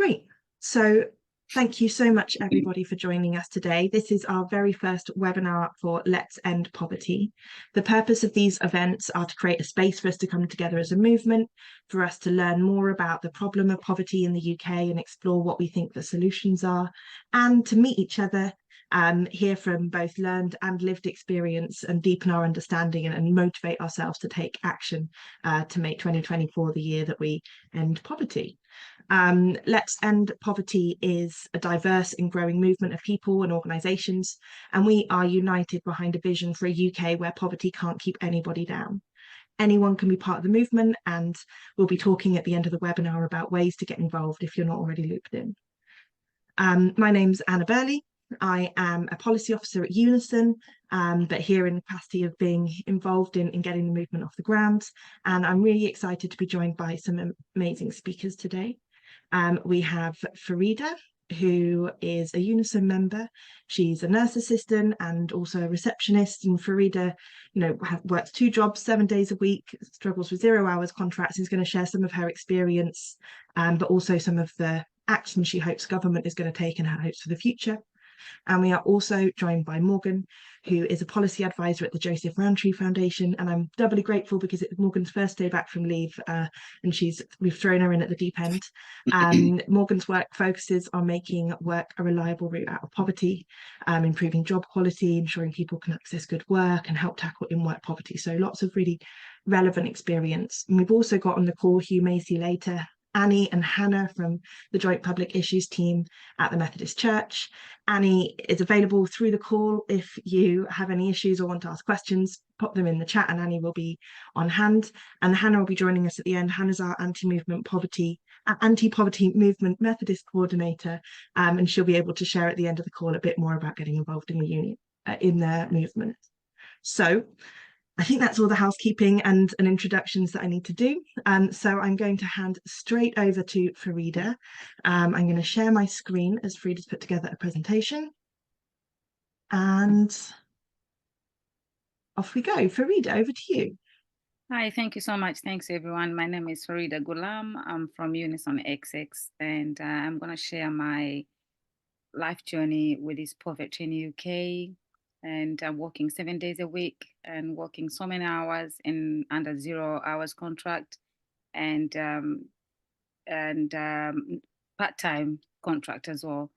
Great. So thank you so much, everybody, for joining us today. This is our very first webinar for Let's End Poverty. The purpose of these events are to create a space for us to come together as a movement, for us to learn more about the problem of poverty in the UK and explore what we think the solutions are, and to meet each other, hear from both learned and lived experience and deepen our understanding and motivate ourselves to take action to make 2024 the year that we end poverty. Let's End Poverty is a diverse and growing movement of people and organisations, and we are united behind a vision for a UK where poverty can't keep anybody down. Anyone can be part of the movement, and we'll be talking at the end of the webinar about ways to get involved if you're not already looped in. My name's Anna Burley. I am a policy officer at Unison, but here in the capacity of being involved in getting the movement off the ground. And I'm really excited to be joined by some amazing speakers today. We have Faridah, who is a Unison member. She's a nurse assistant and also a receptionist. And Faridah, works 2 jobs, 7 days a week, struggles with 0 hours contracts. Is going to share some of her experience, but also some of the action she hopes government is going to take and her hopes for the future. And we are also joined by Morgan, who is a policy advisor at the Joseph Rowntree Foundation. And I'm doubly grateful because it's Morgan's first day back from leave, and we've thrown her in at the deep end. Morgan's work focuses on making work a reliable route out of poverty, improving job quality, ensuring people can access good work and help tackle in-work poverty. So lots of really relevant experience. And we've also got on the call, who you may see later, Annie and Hannah from the Joint Public Issues team at the Methodist Church. Annie is available through the call. If you have any issues or want to ask questions, pop them in the chat and Annie will be on hand. And Hannah will be joining us at the end. Hannah's our anti-poverty movement Methodist coordinator, and she'll be able to share at the end of the call a bit more about getting involved in the union, in their movement. So I think that's all the housekeeping and introductions that I need to do. So I'm going to hand straight over to Faridah. I'm going to share my screen as Faridah's put together a presentation. And off we go. Faridah, over to you. Hi, thank you so much. Thanks, everyone. My name is Faridah Ghulam. I'm from Unison XX, and I'm going to share my life journey with this poverty in the UK. And I'm working 7 days a week and working so many hours in under 0 hours contract and part-time contract as well.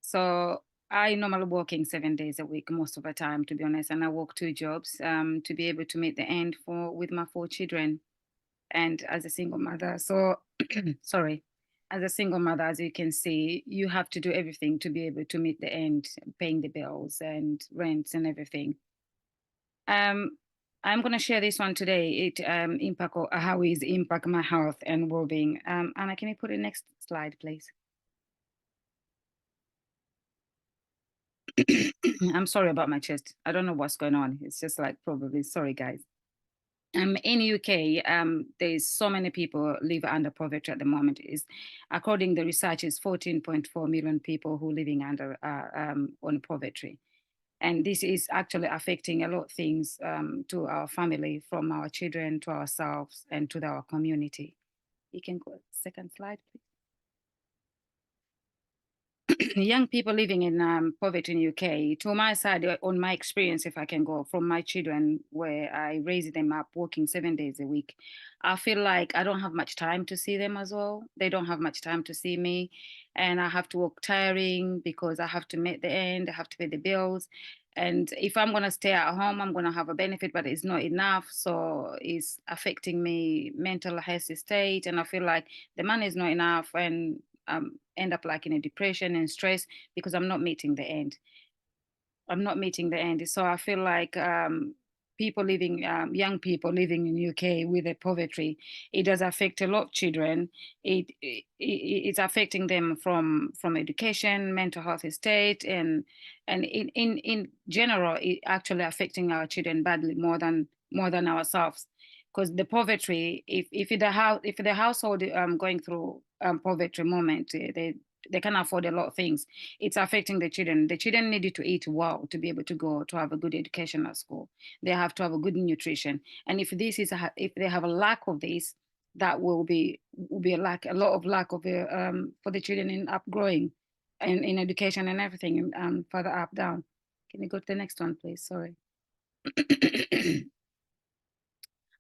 So I normally working 7 days a week most of the time, to be honest, and I work 2 jobs to be able to meet the end with my 4 children, and as a single mother. So sorry. As a single mother, as you can see, you have to do everything to be able to meet the end, paying the bills and rents and everything. I'm going to share this one today. It how it impact my health and well-being. Anna, can you put the next slide, please? I'm sorry about my chest. I don't know what's going on. It's just like probably, sorry, guys. In UK, there's so many people live under poverty at the moment. According to the research, is 14.4 million people who are living under on poverty. And this is actually affecting a lot of things to our family, from our children to ourselves and to our community. You can go second slide, please. Young people living in poverty in UK, to my side, on my experience, if I can go from my children, where I raise them up working 7 days a week, I feel like I don't have much time to see them as well. They don't have much time to see me, and I have to work tiring because I have to meet the end, I have to pay the bills. And if I'm going to stay at home, I'm going to have a benefit, but it's not enough. So it's affecting me mental health state, and I feel like the money is not enough, and end up like in a depression and stress because I'm not meeting the end. I'm not meeting the end. So I feel like young people living in UK with the poverty, it does affect a lot of children. It's affecting them from education, mental health state, and in general, it actually affecting our children badly more than ourselves. Because the poverty, if the household going through poverty moment, they can afford a lot of things. It's affecting the children. The children needed to eat well to be able to go to have a good education at school. They have to have a good nutrition. And if they have a lack of this, that will be a lot of lack of for the children in upgrowing and in education and everything, further up down. Can you go to the next one, please? Sorry.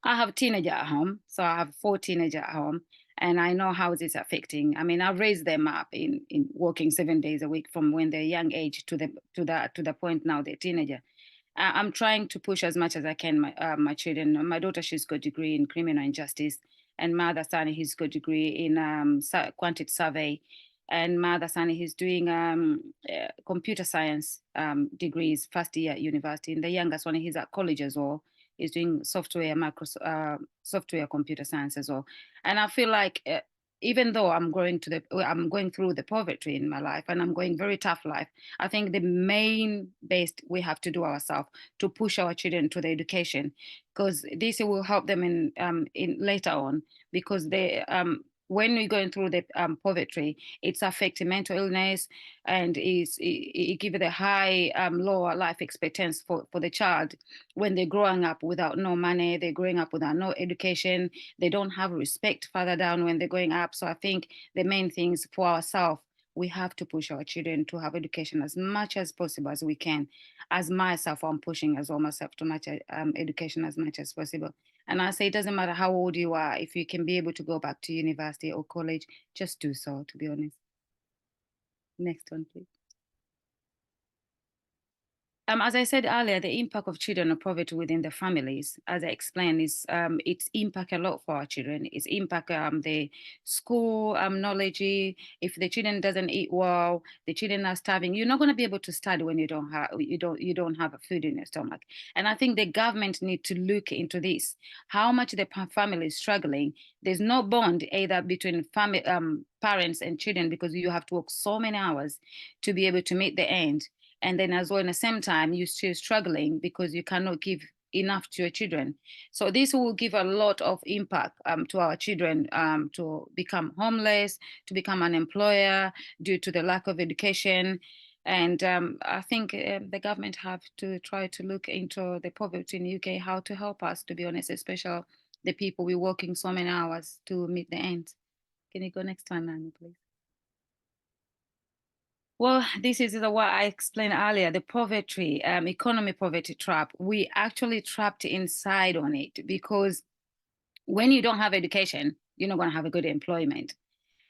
I have a teenager at home, so I have 4 teenagers at home, and I know how it's affecting. I mean, I've raised them up in working 7 days a week from when they're young age to the point now they're teenager. I'm trying to push as much as I can my children. My daughter, she's got a degree in criminal injustice, and my other son, he's got a degree in quantity survey, and my other son, he's doing computer science degrees, first year at university, and the youngest one, he's at college as well. He's doing software, software computer science as well. And I feel like even though I'm going through the poverty in my life, and I'm going very tough life, I think the main best we have to do ourselves to push our children to the education, because this will help them in later on, because they when we're going through the poverty, it's affecting mental illness, and it gives it a high lower life expectancy for the child when they're growing up without no money, they're growing up without no education, they don't have respect further down when they're growing up. So I think the main things for ourselves, we have to push our children to have education as much as possible as we can. As myself, I'm pushing as well myself to much education as much as possible. And I say it doesn't matter how old you are, if you can be able to go back to university or college, just do so, to be honest. Next one, please. As I said earlier, the impact of children of poverty within the families, as I explained, is it's impact a lot for our children. It's impact the school knowledge. If the children doesn't eat well, the children are starving. You're not going to be able to study when you don't have a food in your stomach. And I think the government need to look into this. How much the family is struggling. There's no bond either between family parents and children, because you have to work so many hours to be able to meet the end. And then as well, in the same time, you're still struggling because you cannot give enough to your children. So this will give a lot of impact to our children to become homeless, to become an employer due to the lack of education. And I think the government have to try to look into the poverty in the UK, how to help us, to be honest, especially the people we're working so many hours to meet the end. Can you go next one, Nani, please? Well, this is what I explained earlier, the poverty, economy poverty trap. We actually trapped inside on it, because when you don't have education, you're not going to have a good employment,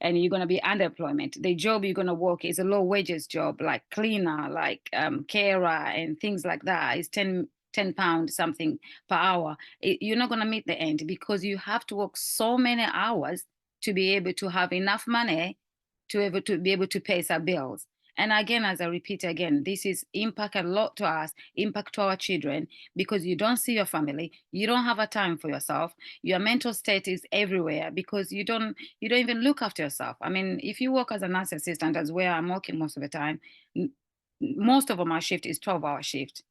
and you're going to be underemployment. The job you're going to work is a low wages job, like cleaner, like carer, and things like that. It's 10 pounds something per hour. You're not going to meet the end, because you have to work so many hours to be able to have enough money to be able to pay our bills. And again, as I repeat again, this is impact a lot to us, impact to our children, because you don't see your family, you don't have a time for yourself, your mental state is everywhere, because you don't even look after yourself. I mean, if you work as a nurse assistant, as where I'm working most of the time, most of my shift is 12-hour shift.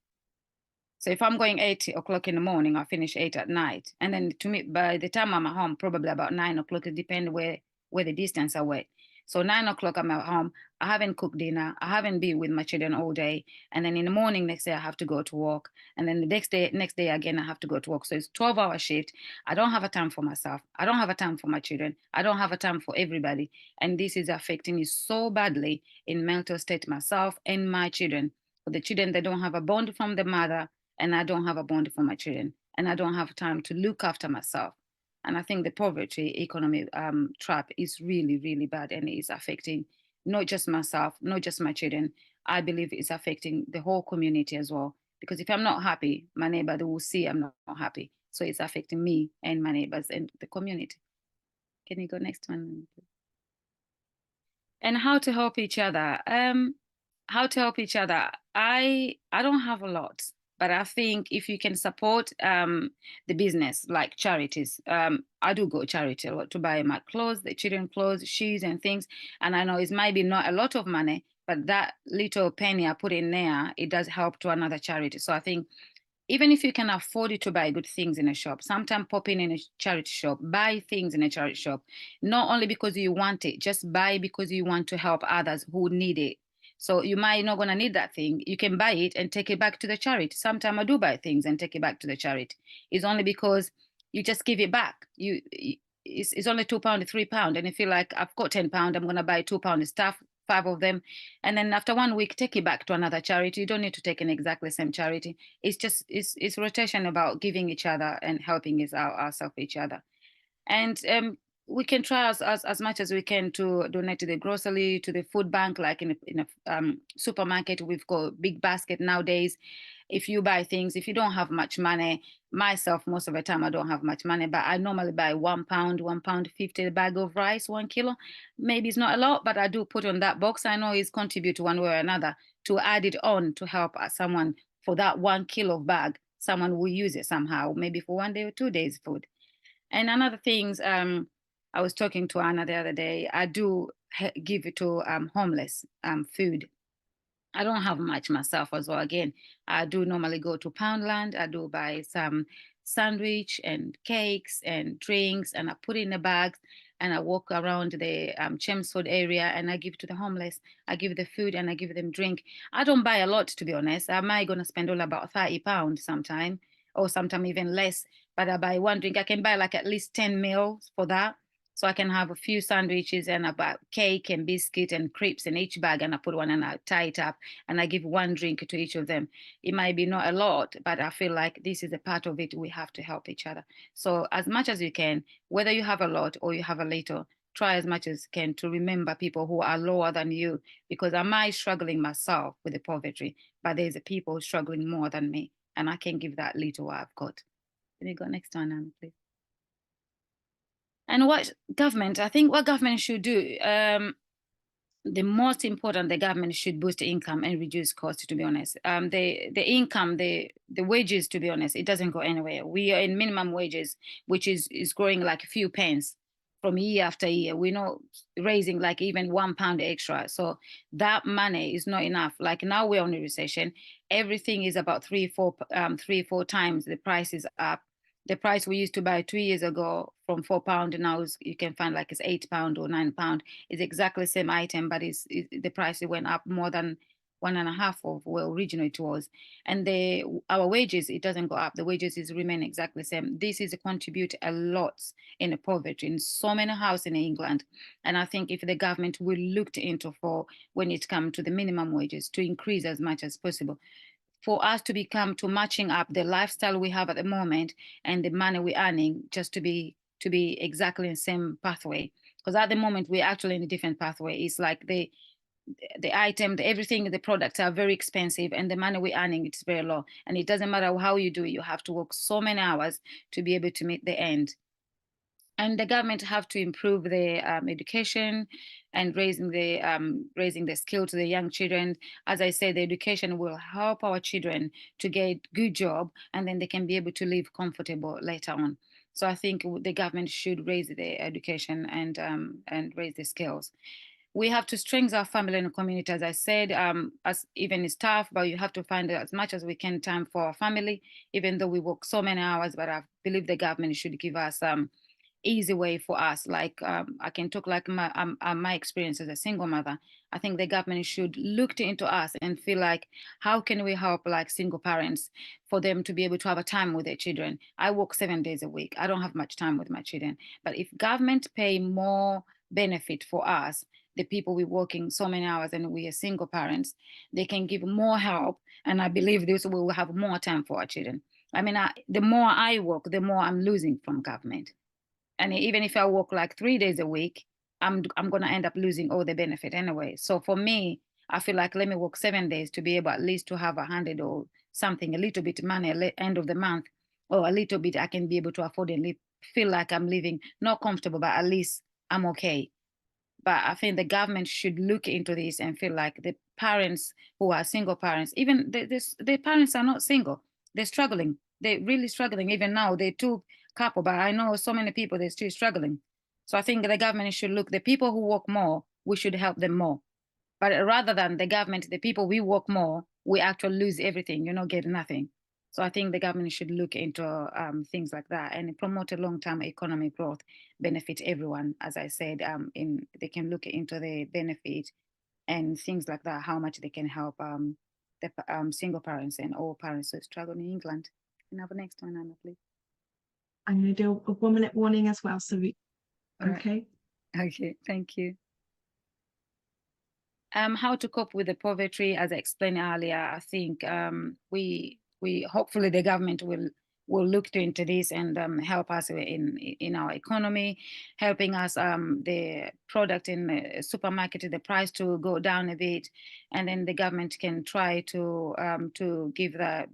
So if I'm going 8 o'clock in the morning, I finish 8 at night. And then to me, by the time I'm at home, probably about 9 o'clock, it depends where the distance away. So 9 o'clock, I'm at home. I haven't cooked dinner. I haven't been with my children all day. And then in the morning, next day, I have to go to work. And then the next day again, I have to go to work. So it's 12-hour shift. I don't have a time for myself. I don't have a time for my children. I don't have a time for everybody. And this is affecting me so badly in mental state, myself and my children. For the children, they don't have a bond from the mother, and I don't have a bond for my children, and I don't have time to look after myself. And I think the poverty economy trap is really, really bad, and it's affecting not just myself, not just my children. I believe it's affecting the whole community as well. Because if I'm not happy, my neighbor, they will see I'm not happy. So it's affecting me and my neighbors and the community. Can you go next one? And how to help each other. How to help each other. I don't have a lot, but I think if you can support the business, like charities, I do go charity a lot to buy my clothes, the children clothes, shoes and things. And I know it might be not a lot of money, but that little penny I put in there, it does help to another charity. So I think even if you can afford it to buy good things in a shop, sometimes pop in a charity shop, buy things in a charity shop, not only because you want it, just buy because you want to help others who need it. So you might not gonna need that thing. You can buy it and take it back to the charity. Sometimes I do buy things and take it back to the charity. It's only because you just give it back. it's only £2, £3, and I feel like I've got £10, I'm going to buy £2 stuff, 5 of them, and then after 1 week take it back to another charity. You don't need to take in exactly the same charity. It's just it's rotation about giving each other and helping ourselves each other. And we can try as much as we can to donate to the grocery, to the food bank, like in a supermarket. We've got big basket nowadays. If you buy things, if you don't have much money, myself, most of the time I don't have much money, but I normally buy £1, £1.50 a bag of rice, 1 kilo. Maybe it's not a lot, but I do put on that box. I know it's contribute one way or another to add it on to help someone for that 1 kilo bag. Someone will use it somehow, maybe for 1 day or 2 days food. And another things, I was talking to Anna the other day, I do give it to homeless food. I don't have much myself as well. Again, I do normally go to Poundland. I do buy some sandwich and cakes and drinks, and I put it in the bags, and I walk around the Chelmsford area, and I give to the homeless. I give the food and I give them drink. I don't buy a lot, to be honest. I might gonna spend all about £30 sometime, or sometime even less. But I buy one drink. I can buy like at least 10 meals for that. So I can have a few sandwiches and about cake and biscuit and crepes in each bag, and I put one and I tie it up, and I give one drink to each of them. It might be not a lot, but I feel like this is a part of it. We have to help each other. So as much as you can, whether you have a lot or you have a little, try as much as you can to remember people who are lower than you, because I might struggling myself with the poverty, but there's a people struggling more than me, and I can give that little I've got. Can you go next one, Anna, please? And what government, I think what government should do, the most important, the government should boost income and reduce costs, to be honest. The income, the wages, to be honest, it doesn't go anywhere. We are in minimum wages, which is growing like a few pence from year after year. We're not raising like even £1 extra. So that money is not enough. Like now we're on a recession. Everything is about 3-4 times the price is up. The price we used to buy 2 years ago from £4 now you can find like it's £8 or £9. It's exactly the same item, but the price went up more than 1.5 of well originally it was. And our wages, it doesn't go up. The wages is remain exactly the same. This is a contribute a lot in the poverty in so many houses in England. And I think if the government will look into for when it comes to the minimum wages to increase as much as possible, for us to become to matching up the lifestyle we have at the moment and the money we're earning, just to be exactly in the same pathway. Because at the moment we're actually in a different pathway. It's like the item, everything, the products are very expensive, and the money we're earning it's very low. And it doesn't matter how you do it, you have to work so many hours to be able to meet the end. And the government have to improve the education and raising the skill to the young children. As I said, the education will help our children to get good job, and then they can be able to live comfortable later on. So I think the government should raise the education and raise the skills. We have to strengthen our family and community, as I said, as even it's tough, but you have to find as much as we can time for our family, even though we work so many hours. But I believe the government should give us easy way for us. Like I can talk like my experience as a single mother. I think the government should look into us and feel like how can we help like single parents for them to be able to have a time with their children. I work 7 days a week. I don't have much time with my children. But if government pay more benefit for us, the people we working so many hours and we are single parents, they can give more help. And I believe this will have more time for our children. I mean, the more I work, the more I'm losing from government. And even if I work like 3 days a week, I'm gonna end up losing all the benefit anyway. So for me, I feel like let me work 7 days to be able at least to have 100 or something, a little bit money at the end of the month, or a little bit I can be able to afford and feel like I'm living not comfortable, but at least I'm okay. But I think the government should look into this and feel like the parents who are single parents, even the parents are not single, they're struggling. They're really struggling. Even now, they two couple, but I know so many people they're still struggling. So I think the government should look, the people who work more, we should help them more. But rather than the government, the people we work more, we actually lose everything, get nothing. So I think the government should look into things like that and promote a long-term economic growth, benefit everyone. As I said, they can look into the benefit and things like that, how much they can help the single parents and all parents who struggle in England. Can I have the next one, Anna, please? I'm going to do a 1 minute warning as well, so Okay. Okay, thank you. How to cope with the poverty, as I explained earlier, I think we hopefully the government will look into this and help us in our economy, helping us the product in the supermarket, the price to go down a bit, and then the government can try to give the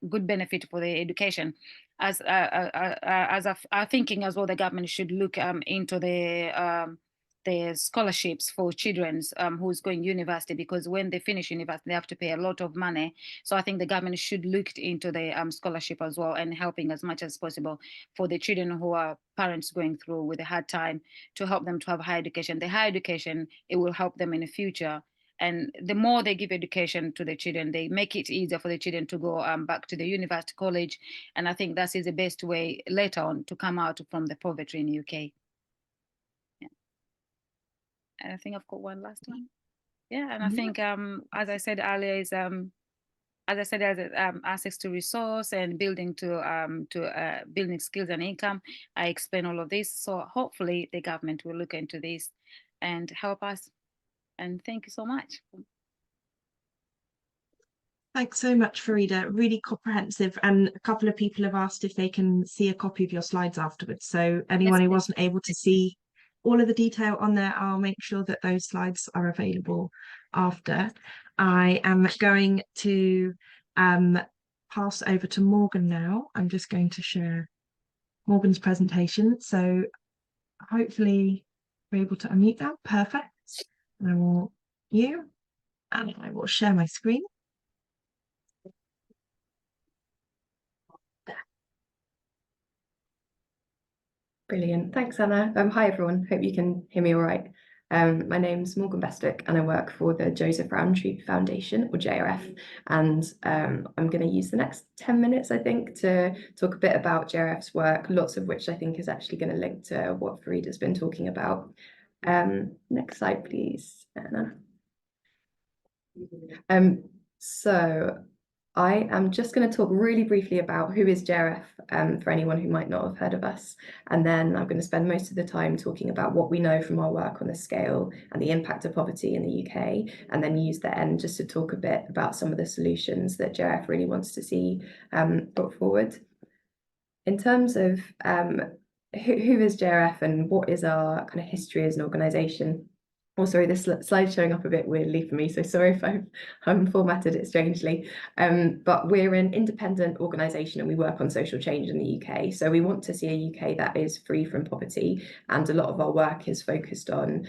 good benefit for the education. As I'm thinking as well, the government should look into the scholarships for children who's going university, because when they finish university they have to pay a lot of money. So I think the government should look into the scholarship as well, and helping as much as possible for the children who are parents going through with a hard time, to help them to have higher education. The higher education, it will help them in the future, and the more they give education to the children, they make it easier for the children to go back to the university, college, and I think that is the best way later on to come out from the poverty in the UK. And I think I've got one last one. Yeah, and I think as I said earlier, is as I said, access to resource and building building skills and income. I explain all of this, so hopefully the government will look into this and help us. And thank you so much. Thanks so much, Faridah. Really comprehensive. And a couple of people have asked if they can see a copy of your slides afterwards. So anyone who wasn't able to see all of the detail on there, I'll make sure that those slides are available after. I am going to pass over to Morgan now. I'm just going to share Morgan's presentation. So hopefully we're able to unmute that. Perfect. And I will and I will share my screen. Brilliant. Thanks, Anna. Hi, everyone. Hope you can hear me all right. My name's Morgan Bestwick, and I work for the Joseph Rowntree Foundation, or JRF. And I'm going to use the next 10 minutes, I think, to talk a bit about JRF's work, lots of which I think is actually going to link to what Faridah's been talking about. Next slide, please, Anna. So I am just going to talk really briefly about who is JRF for anyone who might not have heard of us. And then I'm going to spend most of the time talking about what we know from our work on the scale and the impact of poverty in the UK, and then use the end just to talk a bit about some of the solutions that JRF really wants to see brought forward. In terms of who is JRF and what is our kind of history as an organisation. Oh, sorry, this slide's showing up a bit weirdly for me, so sorry if I've formatted it strangely. But we're an independent organisation and we work on social change in the UK. So we want to see a UK that is free from poverty, and a lot of our work is focused on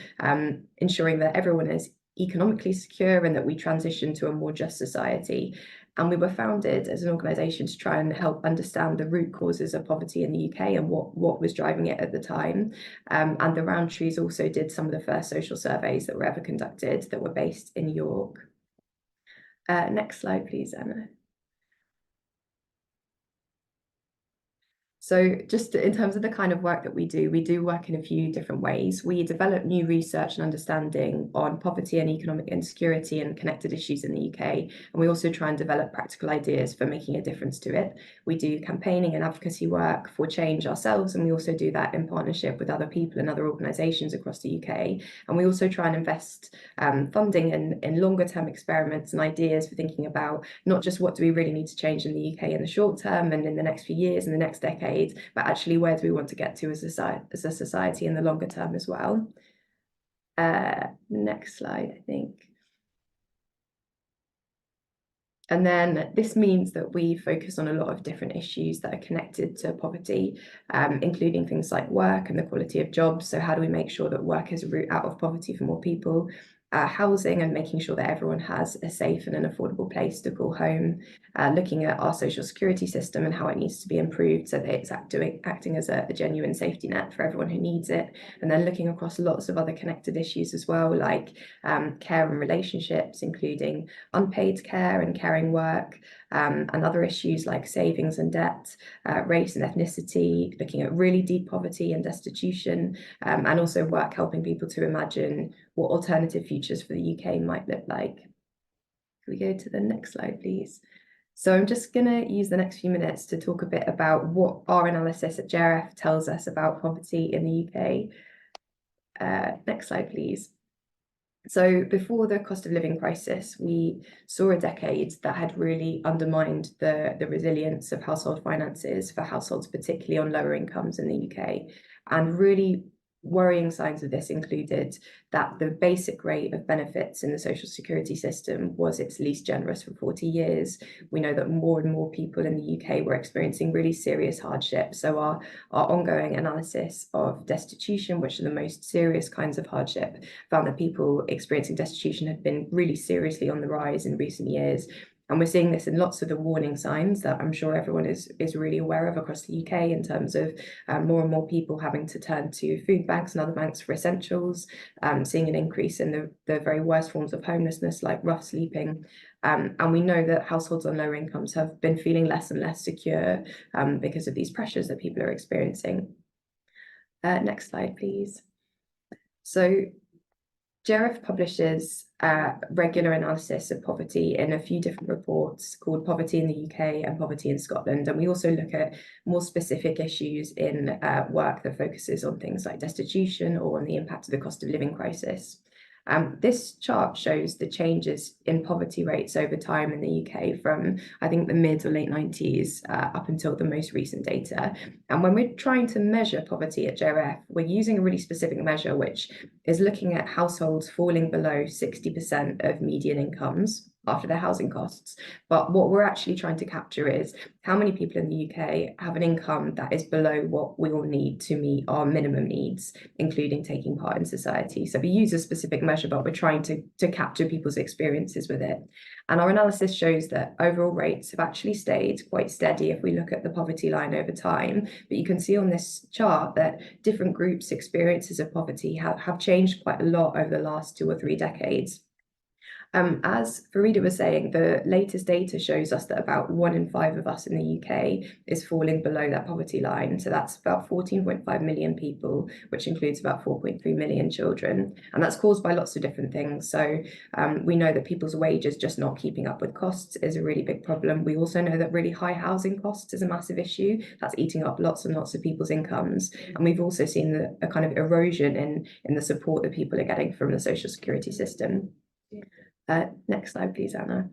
ensuring that everyone is economically secure and that we transition to a more just society. And we were founded as an organisation to try and help understand the root causes of poverty in the UK and what was driving it at the time. And the Rowntrees also did some of the first social surveys that were ever conducted that were based in York. Next slide, please, Emma. So just in terms of the kind of work that we do work in a few different ways. We develop new research and understanding on poverty and economic insecurity and connected issues in the UK. And we also try and develop practical ideas for making a difference to it. We do campaigning and advocacy work for change ourselves, and we also do that in partnership with other people and other organisations across the UK. And we also try and invest funding in longer term experiments and ideas for thinking about not just what do we really need to change in the UK in the short term and in the next few years and the next decade, but actually where do we want to get to as a society in the longer term as well. Next slide, I think. And then this means that we focus on a lot of different issues that are connected to poverty, including things like work and the quality of jobs. So how do we make sure that work is a route out of poverty for more people? Housing and making sure that everyone has a safe and an affordable place to call home, looking at our social security system and how it needs to be improved so that it's acting as a genuine safety net for everyone who needs it, and then looking across lots of other connected issues as well, like care and relationships, including unpaid care and caring work, and other issues like savings and debt, race and ethnicity, looking at really deep poverty and destitution, and also work helping people to imagine what alternative futures for the UK might look like. Can we go to the next slide, please? So I'm just going to use the next few minutes to talk a bit about what our analysis at JRF tells us about poverty in the UK. Next slide, please. So before the cost of living crisis, we saw a decade that had really undermined the resilience of household finances for households, particularly on lower incomes in the UK. And really worrying signs of this included that the basic rate of benefits in the social security system was its least generous for 40 years. We know that more and more people in the UK were experiencing really serious hardship. So our ongoing analysis of destitution, which are the most serious kinds of hardship, found that people experiencing destitution have been really seriously on the rise in recent years. And we're seeing this in lots of the warning signs that I'm sure everyone is really aware of across the UK, in terms of more and more people having to turn to food banks and other banks for essentials, seeing an increase in the very worst forms of homelessness like rough sleeping. And we know that households on lower incomes have been feeling less and less secure because of these pressures that people are experiencing. Next slide, please. So JRF publishes regular analysis of poverty in a few different reports called Poverty in the UK and Poverty in Scotland. And we also look at more specific issues in work that focuses on things like destitution or on the impact of the cost of living crisis. This chart shows the changes in poverty rates over time in the UK from, I think, the mid or late 90s up until the most recent data. And when we're trying to measure poverty at JRF, we're using a really specific measure, which is looking at households falling below 60% of median incomes after their housing costs. But what we're actually trying to capture is how many people in the UK have an income that is below what we all need to meet our minimum needs, including taking part in society. So we use a specific measure, but we're trying to capture people's experiences with it. And our analysis shows that overall rates have actually stayed quite steady if we look at the poverty line over time. But you can see on this chart that different groups' experiences of poverty have changed quite a lot over the last 2 or 3 decades. As Faridah was saying, the latest data shows us that about 1 in 5 of us in the UK is falling below that poverty line. So that's about 14.5 million people, which includes about 4.3 million children. And that's caused by lots of different things. So we know that people's wages just not keeping up with costs is a really big problem. We also know that really high housing costs is a massive issue. That's eating up lots and lots of people's incomes. And we've also seen a kind of erosion in the support that people are getting from the social security system. Next slide, please, Anna.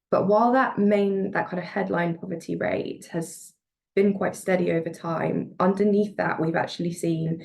But while that kind of headline poverty rate has been quite steady over time, underneath that, we've actually seen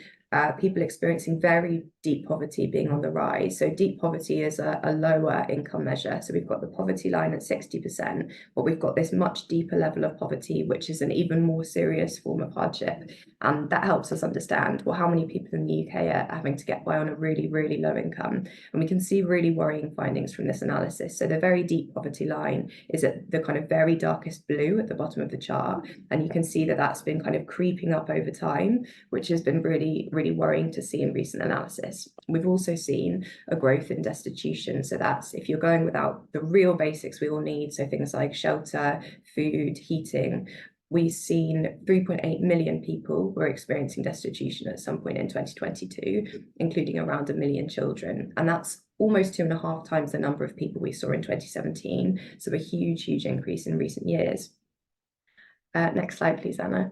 people experiencing very deep poverty being on the rise. So deep poverty is a lower income measure. So we've got the poverty line at 60%, but we've got this much deeper level of poverty, which is an even more serious form of hardship. And that helps us understand, well, how many people in the UK are having to get by on a really, really low income. And we can see really worrying findings from this analysis. So the very deep poverty line is at the kind of very darkest blue at the bottom of the chart. And you can see that that's been kind of creeping up over time, which has been really, really worrying to see in recent analysis. We've also seen a growth in destitution. So that's if you're going without the real basics we all need, so things like shelter, food, heating. We've seen 3.8 million people were experiencing destitution at some point in 2022, including around 1 million children. And that's almost 2.5 times the number of people we saw in 2017. So a huge, huge increase in recent years. Next slide, please, Anna.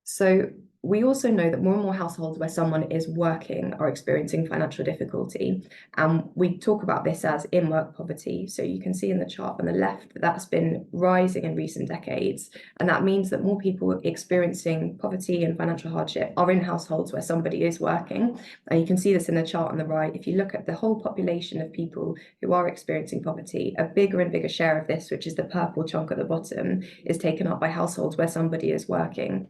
So we also know that more and more households where someone is working are experiencing financial difficulty. And we talk about this as in-work poverty. So you can see in the chart on the left that that's been rising in recent decades. And that means that more people experiencing poverty and financial hardship are in households where somebody is working. And you can see this in the chart on the right. If you look at the whole population of people who are experiencing poverty, a bigger and bigger share of this, which is the purple chunk at the bottom, is taken up by households where somebody is working.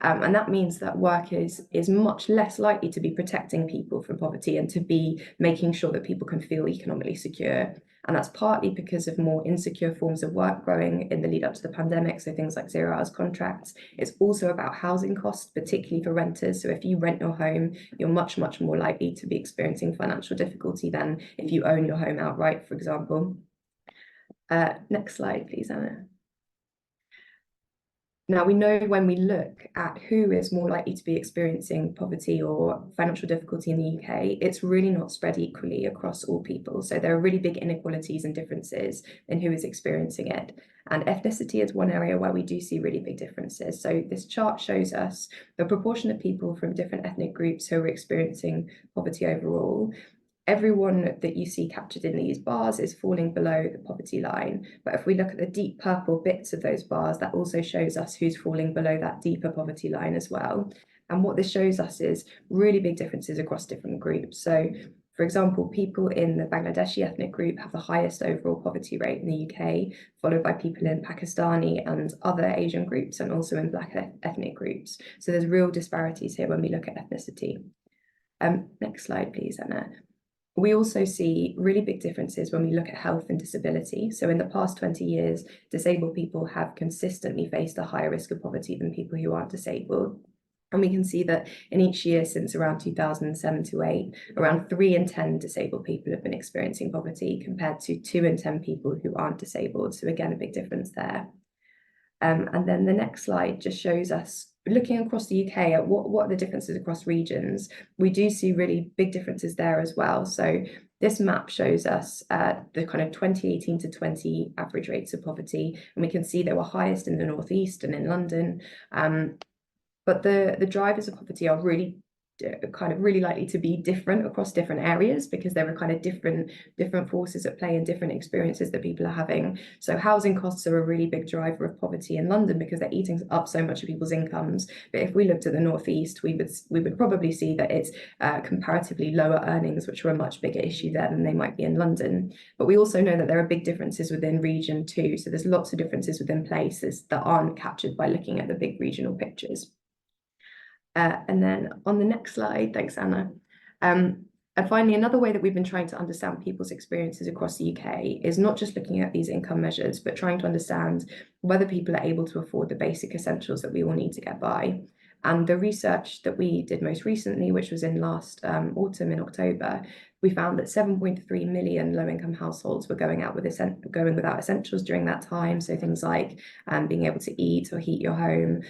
And that means that work is much less likely to be protecting people from poverty and to be making sure that people can feel economically secure. And that's partly because of more insecure forms of work growing in the lead up to the pandemic, so things like 0-hours contracts. It's also about housing costs, particularly for renters. So if you rent your home, you're much, much more likely to be experiencing financial difficulty than if you own your home outright, for example. Next slide, please, Anna. Now, we know when we look at who is more likely to be experiencing poverty or financial difficulty in the UK, it's really not spread equally across all people. So there are really big inequalities and differences in who is experiencing it. And ethnicity is one area where we do see really big differences. So this chart shows us the proportion of people from different ethnic groups who are experiencing poverty overall. Everyone that you see captured in these bars is falling below the poverty line. But if we look at the deep purple bits of those bars, that also shows us who's falling below that deeper poverty line as well. And what this shows us is really big differences across different groups. So, for example, people in the Bangladeshi ethnic group have the highest overall poverty rate in the UK, followed by people in Pakistani and other Asian groups, and also in Black ethnic groups. So there's real disparities here when we look at ethnicity. Next slide, please, Anna. We also see really big differences when we look at health and disability. So in the past 20 years, disabled people have consistently faced a higher risk of poverty than people who aren't disabled. And we can see that in each year since around 2007 to 8, around 3 in 10 disabled people have been experiencing poverty compared to 2 in 10 people who aren't disabled. So again, a big difference there. And then the next slide just shows us, looking across the UK at what are the differences across regions. We do see really big differences there as well. So this map shows us the kind of 2018 to 20 average rates of poverty, and we can see they were highest in the Northeast and in London. But the drivers of poverty are really likely to be different across different areas, because there are kind of different forces at play and different experiences that people are having. So housing costs are a really big driver of poverty in London because they're eating up so much of people's incomes. But if we looked at the Northeast, we would probably see that it's comparatively lower earnings, which are a much bigger issue there than they might be in London. But we also know that there are big differences within region too. So there's lots of differences within places that aren't captured by looking at the big regional pictures. And then on the next slide, thanks, Anna. And finally, another way that we've been trying to understand people's experiences across the UK is not just looking at these income measures, but trying to understand whether people are able to afford the basic essentials that we all need to get by. And the research that we did most recently, which was in last autumn in October, we found that 7.3 million low-income households were going without essentials during that time. So things like being able to eat or heat your home,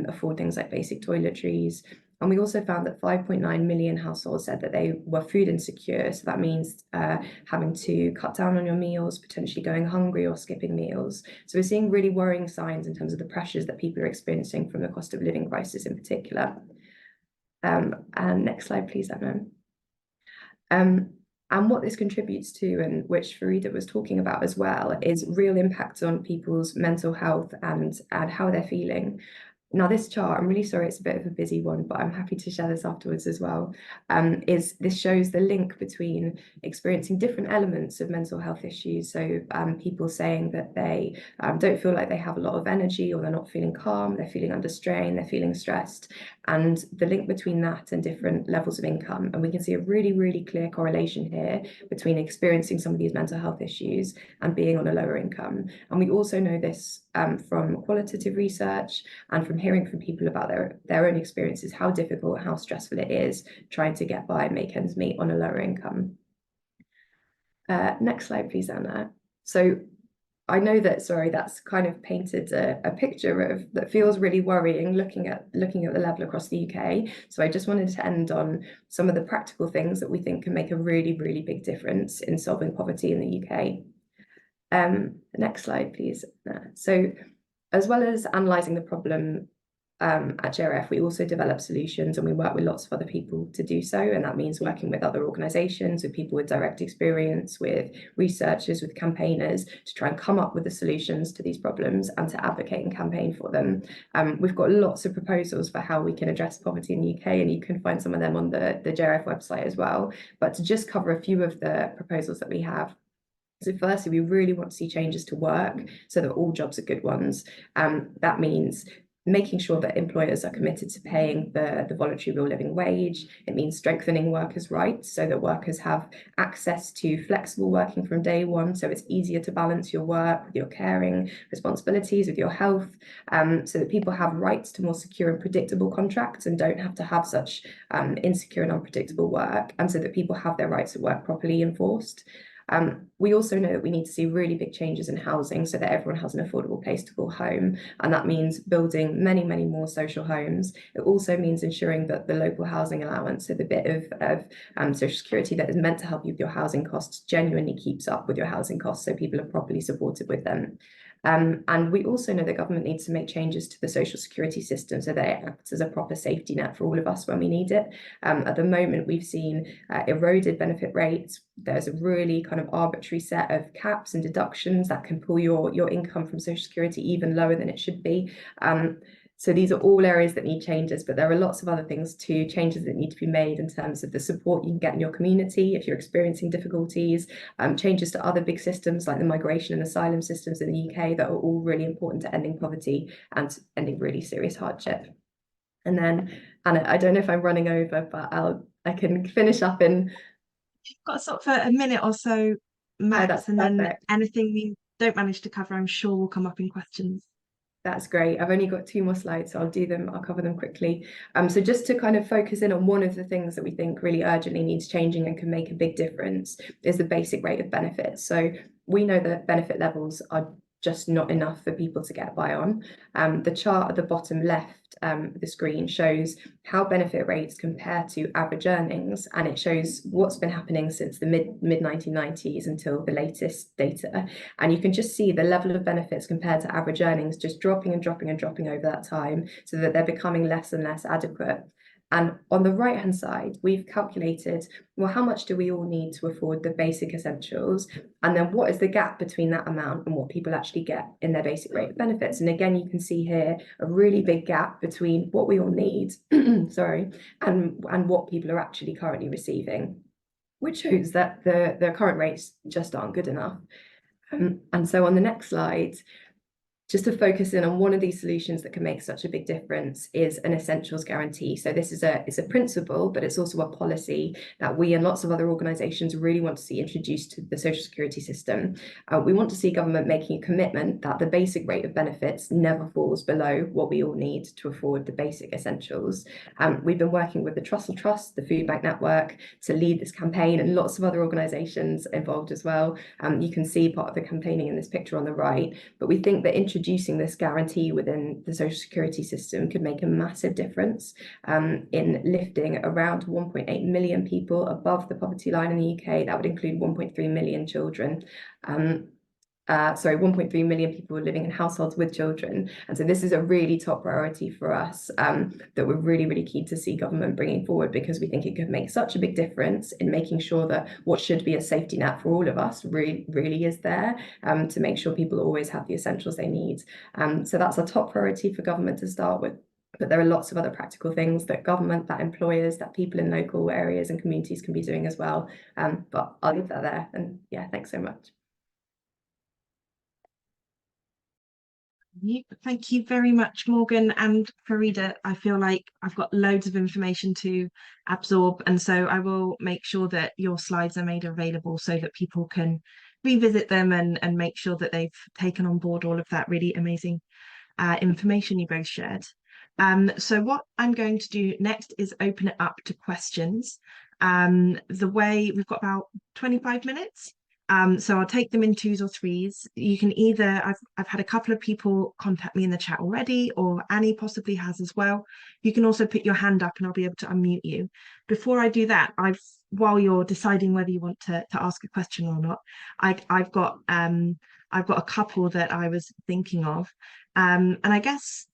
afford things like basic toiletries. And we also found that 5.9 million households said that they were food insecure. So that means having to cut down on your meals, potentially going hungry or skipping meals. So we're seeing really worrying signs in terms of the pressures that people are experiencing from the cost of living crisis in particular. And next slide, please, Emma. And what this contributes to, and which Faridah was talking about as well, is real impacts on people's mental health and how they're feeling. Now, this chart, I'm really sorry, it's a bit of a busy one, but I'm happy to share this afterwards as well. This shows the link between experiencing different elements of mental health issues. So people saying that they don't feel like they have a lot of energy, or they're not feeling calm, they're feeling under strain, they're feeling stressed, and the link between that and different levels of income. And we can see a really, really clear correlation here between experiencing some of these mental health issues and being on a lower income. And we also know this from qualitative research and from hearing from people about their own experiences, how difficult, how stressful it is trying to get by and make ends meet on a lower income. Next slide, please, Anna. So I know that, sorry, that's kind of painted a picture that feels really worrying looking at the level across the UK. So I just wanted to end on some of the practical things that we think can make a really, really big difference in solving poverty in the UK. Next slide, please. So as well as analysing the problem at JRF, we also develop solutions, and we work with lots of other people to do so. And that means working with other organisations, with people with direct experience, with researchers, with campaigners, to try and come up with the solutions to these problems and to advocate and campaign for them. We've got lots of proposals for how we can address poverty in the UK, and you can find some of them on the JRF website as well. But to just cover a few of the proposals that we have. So firstly, we really want to see changes to work so that all jobs are good ones. That means making sure that employers are committed to paying the voluntary real living wage. It means strengthening workers' rights so that workers have access to flexible working from day one, so it's easier to balance your work with your caring responsibilities, with your health, so that people have rights to more secure and predictable contracts and don't have to have such insecure and unpredictable work, and so that people have their rights at work properly enforced. We also know that we need to see really big changes in housing so that everyone has an affordable place to call home. And that means building many, many more social homes. It also means ensuring that the local housing allowance, so the bit of Social Security that is meant to help you with your housing costs, genuinely keeps up with your housing costs so people are properly supported with them. And we also know the government needs to make changes to the social security system so that it acts as a proper safety net for all of us when we need it. At the moment, we've seen eroded benefit rates. There's a really kind of arbitrary set of caps and deductions that can pull your income from social security even lower than it should be. So these are all areas that need changes, but there are lots of other things too, changes that need to be made in terms of the support you can get in your community if you're experiencing difficulties, changes to other big systems like the migration and asylum systems in the UK that are all really important to ending poverty and ending really serious hardship. And then, Anna, I don't know if I'm running over, but I can finish up in... You've got sort of a minute or so max, that's and then perfect. anything we don't manage to cover, I'm sure will come up in questions. That's great. I've only got 2 more slides, so I'll cover them quickly. So just to kind of focus in on one of the things that we think really urgently needs changing and can make a big difference is the basic rate of benefits. So we know that benefit levels are just not enough for people to get by on. The chart at the bottom left of the screen shows how benefit rates compare to average earnings, and it shows what's been happening since the mid 1990s until the latest data. And you can just see the level of benefits compared to average earnings just dropping and dropping and dropping over that time, so that they're becoming less and less adequate. And on the right hand side, we've calculated, well, how much do we all need to afford the basic essentials? And then what is the gap between that amount and what people actually get in their basic rate of benefits? And again, you can see here a really big gap between what we all need, sorry, and what people are actually currently receiving, which shows that the current rates just aren't good enough. And so on the next slide, just to focus in on one of these solutions that can make such a big difference is an essentials guarantee. So this is a principle, but it's also a policy that we and lots of other organisations really want to see introduced to the social security system. We want to see government making a commitment that the basic rate of benefits never falls below what we all need to afford the basic essentials. We've been working with the Trussell Trust, the Food Bank Network, to lead this campaign, and lots of other organisations involved as well. You can see part of the campaigning in this picture on the right, but we think that introducing this guarantee within the social security system could make a massive difference in lifting around 1.8 million people above the poverty line in the UK. That would include 1.3 million children. 1.3 million people living in households with children. And so this is a really top priority for us that we're really, really keen to see government bringing forward, because we think it could make such a big difference in making sure that what should be a safety net for all of us really is there, to make sure people always have the essentials they need. So that's a top priority for government to start with. But there are lots of other practical things that government, that employers, that people in local areas and communities can be doing as well. But I'll leave that there. And yeah, thanks so much. Thank you very much, Morgan and Faridah. I feel like I've got loads of information to absorb, and so I will make sure that your slides are made available so that people can revisit them and make sure that they've taken on board all of that really amazing information you both shared. So what I'm going to do next is open it up to questions. The way we've got about 25 minutes. So I'll take them in 2s or 3s. You can either, I've had a couple of people contact me in the chat already, or Annie possibly has as well. You can also put your hand up and I'll be able to unmute you. Before I do that, while you're deciding whether you want to ask a question or not, I've got a couple that I was thinking of. And I guess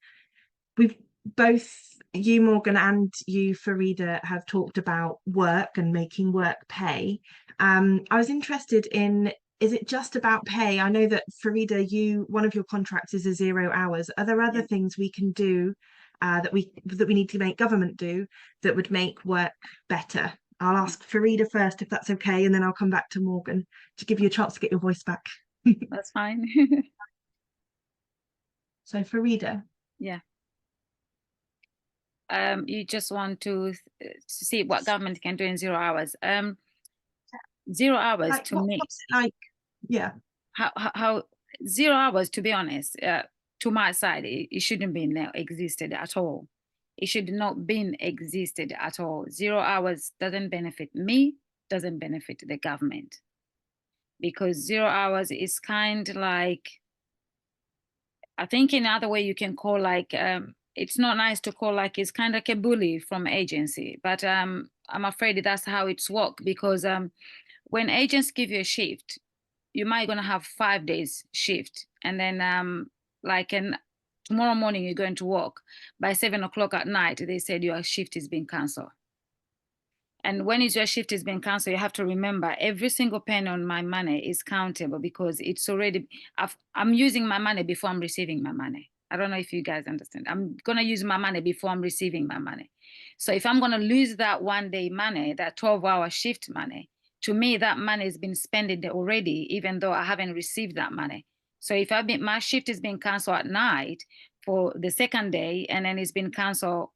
we've both, you Morgan and you Faridah, have talked about work and making work pay. I was interested in, is it just about pay? I know that Faridah, one of your contracts is a 0 hours. Are there other things we can do that we need to make government do that would make work better? I'll ask Faridah first, if that's okay, and then I'll come back to Morgan to give you a chance to get your voice back. That's fine. So Faridah. Yeah. You just want to see what government can do in 0 hours. 0 hours Like, to me. What's it like? Yeah. How 0 hours, to be honest, to my side, it shouldn't be existed at all. It should not been existed at all. 0 hours doesn't benefit me, doesn't benefit the government. because 0 hours is kind of like, I think in other way you can call like, it's not nice to call like, it's kind of like a bully from agency, but I'm afraid that's how it's work, because when agents give you a shift, you might gonna have 5 days shift, and then like tomorrow morning you're going to work. By 7 o'clock at night, they said your shift is being cancelled. And when your shift is being cancelled, you have to remember every single penny on my money is countable, because it's already, I'm using my money before I'm receiving my money. I don't know if you guys understand. I'm gonna use my money before I'm receiving my money. So if I'm gonna lose that 1 day money, that 12-hour shift money, to me, that money has been spent already, even though I haven't received that money. So if my shift is being canceled at night for the second day, and then it's been canceled,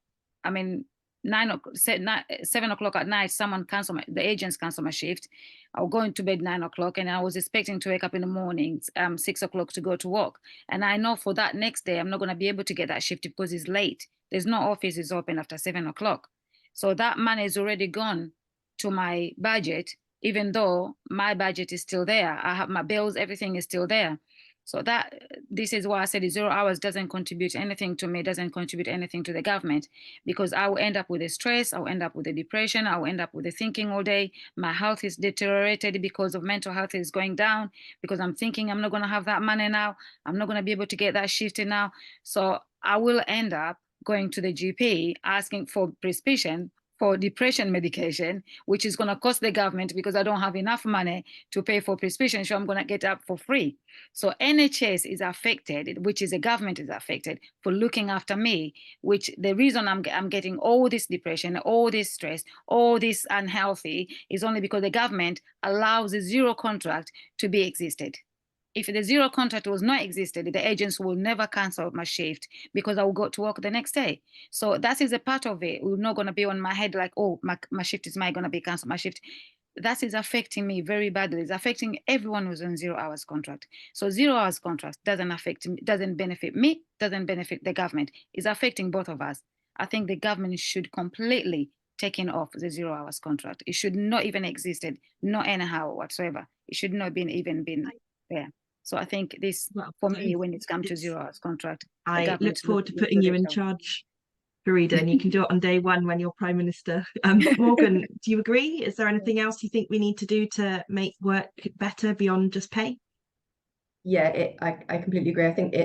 I mean, 7 o'clock at night, the agents cancel my shift. I'll go into bed 9 o'clock, and I was expecting to wake up in the morning, 6 o'clock to go to work. And I know for that next day, I'm not going to be able to get that shift because it's late. There's no office is open after 7 o'clock. So that money is already gone to my budget, even though my budget is still there. I have my bills, everything is still there. So this is why I said 0 hours doesn't contribute anything to me, doesn't contribute anything to the government, because I will end up with the stress, I'll end up with the depression, I'll end up with the thinking all day. My health is deteriorated because of mental health is going down, because I'm thinking I'm not going to have that money now. I'm not going to be able to get that shift now. So I will end up going to the GP asking for prescription for depression medication, which is going to cost the government, because I don't have enough money to pay for prescription, so I'm going to get up for free. So NHS is affected, which is the government is affected for looking after me, which the reason I'm getting all this depression, all this stress, all this unhealthy is only because the government allows a zero contract to be existed. If the zero contract was not existed, the agents will never cancel my shift, because I will go to work the next day. So that is a part of it. We're not going to be on my head like, oh, my shift is going to be canceled, my shift. That is affecting me very badly. It's affecting everyone who's on 0 hours contract. So 0 hours contract doesn't affect me, doesn't benefit me, doesn't benefit the government. It's affecting both of us. I think the government should completely taken off the 0 hours contract. It should not even existed, not anyhow whatsoever. It should not even been there. So I think this, for me, when it's come to 0 hours contract, I look forward to putting you in charge, Faridah, and you can do it on day one when you're Prime Minister. Morgan, do you agree? Is there anything else you think we need to do to make work better beyond just pay? Yeah, I completely agree. I think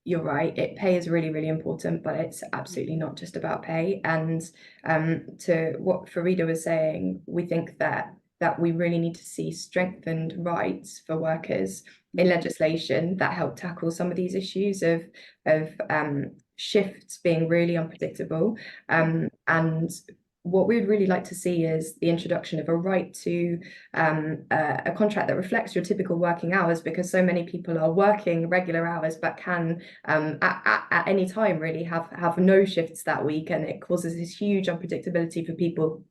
you're right. Pay is really, really important, but it's absolutely not just about pay. And to what Faridah was saying, we think that we really need to see strengthened rights for workers in legislation that help tackle some of these issues of shifts being really unpredictable. And what we would really like to see is the introduction of a right to a contract that reflects your typical working hours, because so many people are working regular hours but can at any time really have no shifts that week, and it causes this huge unpredictability for people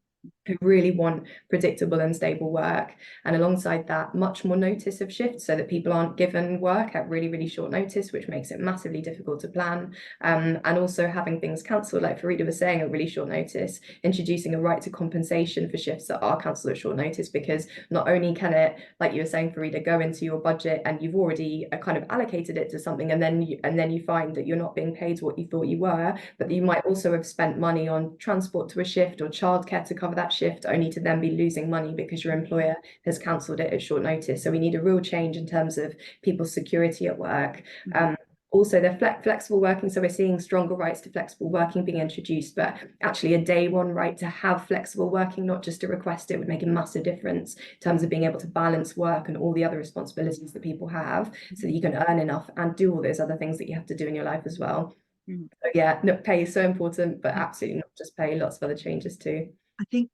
who really want predictable and stable work. And alongside that, much more notice of shifts, so that people aren't given work at really, really short notice, which makes it massively difficult to plan. And also having things cancelled, like Faridah was saying, at really short notice, introducing a right to compensation for shifts that are cancelled at short notice, because not only can it, like you were saying, Faridah, go into your budget and you've already kind of allocated it to something, and then you find that you're not being paid what you thought you were, but you might also have spent money on transport to a shift or childcare to cover that shift, only to then be losing money because your employer has cancelled it at short notice. So we need a real change in terms of people's security at work. Also, the flexible working, so we're seeing stronger rights to flexible working being introduced, but actually a day one right to have flexible working, not just to request it, would make a massive difference in terms of being able to balance work and all the other responsibilities that people have, so that you can earn enough and do all those other things that you have to do in your life as well. So yeah, no, pay is so important, but absolutely not just pay, lots of other changes too. I think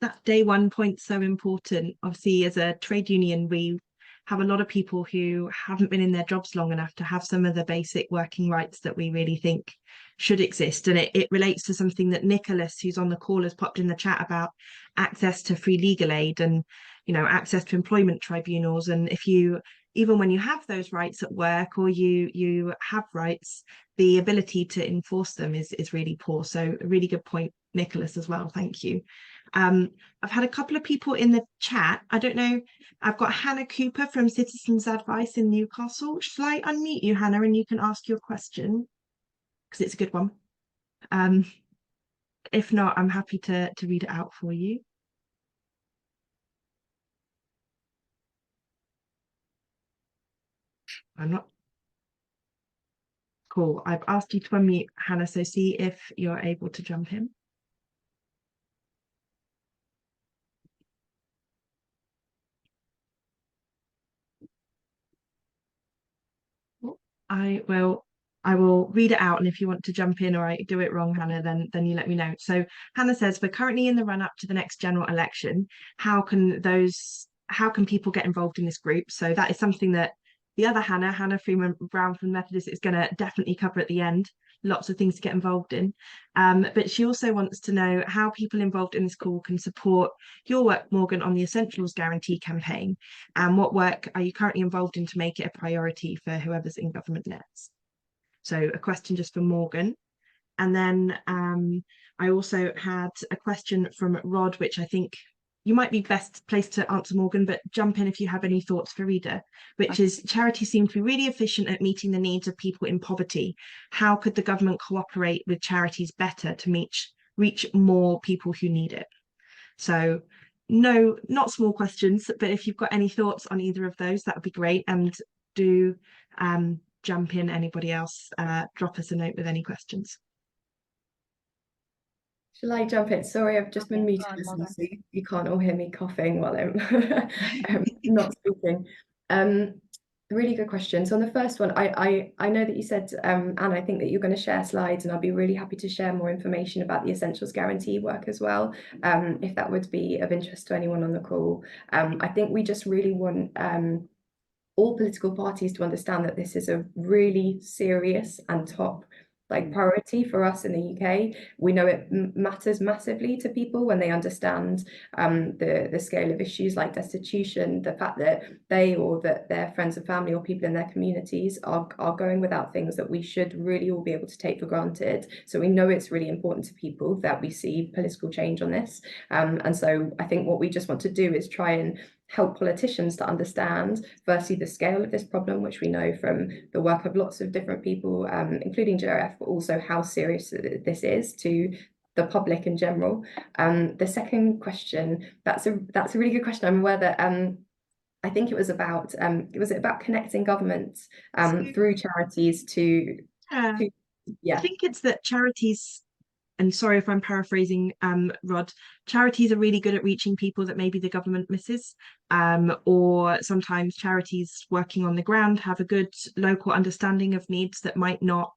that day one point's so important. Obviously, as a trade union, we have a lot of people who haven't been in their jobs long enough to have some of the basic working rights that we really think should exist. And it relates to something that Nicholas, who's on the call, has popped in the chat about access to free legal aid and, you know, access to employment tribunals. And if you, even when you have those rights at work, or you have rights, the ability to enforce them is really poor. So a really good point, Nicholas, as well. Thank you. I've had a couple of people in the chat. I don't know. I've got Hannah Cooper from Citizens Advice in Newcastle. Shall I unmute you, Hannah, and you can ask your question? Because it's a good one. If not, I'm happy to read it out for you. I'm not. Cool. I've asked you to unmute, Hannah, so see if you're able to jump in. I will read it out, and if you want to jump in or I do it wrong, Hannah, then you let me know. So Hannah says, we're currently in the run up to the next general election. How can people get involved in this group? So that is something that the other Hannah Freeman Brown from Methodist, is going to definitely cover at the end. Lots of things to get involved in. But she also wants to know how people involved in this call can support your work, Morgan, on the Essentials Guarantee campaign, and what work are you currently involved in to make it a priority for whoever's in government next? So a question just for Morgan. And then I also had a question from Rod, which I think you might be best placed to answer, Morgan, but jump in if you have any thoughts for Faridah, which is, charities seem to be really efficient at meeting the needs of people in poverty. How could the government cooperate with charities better to reach more people who need it? So no, not small questions, but if you've got any thoughts on either of those, that would be great. And do jump in, anybody else, drop us a note with any questions. Shall I jump in? Sorry, I've just been muted, so you can't all hear me coughing while I'm not speaking. Really good question. So on the first one, I know that you said, and I think that you're going to share slides, and I'll be really happy to share more information about the Essentials Guarantee work as well, if that would be of interest to anyone on the call. I think we just really want all political parties to understand that this is a really serious and top priority for us in the UK. We know it matters massively to people when they understand the scale of issues like destitution, the fact that they or that their friends and family or people in their communities are going without things that we should really all be able to take for granted. So we know it's really important to people that we see political change on this. And so I think what we just want to do is try and help politicians to understand, firstly, the scale of this problem, which we know from the work of lots of different people, including JRF, but also how serious this is to the public in general. The second question, that's a really good question. I'm aware that I think it was about connecting governments through charities to yeah. I think it's that charities, and sorry if I'm paraphrasing, Rod, charities are really good at reaching people that maybe the government misses, or sometimes charities working on the ground have a good local understanding of needs that might not,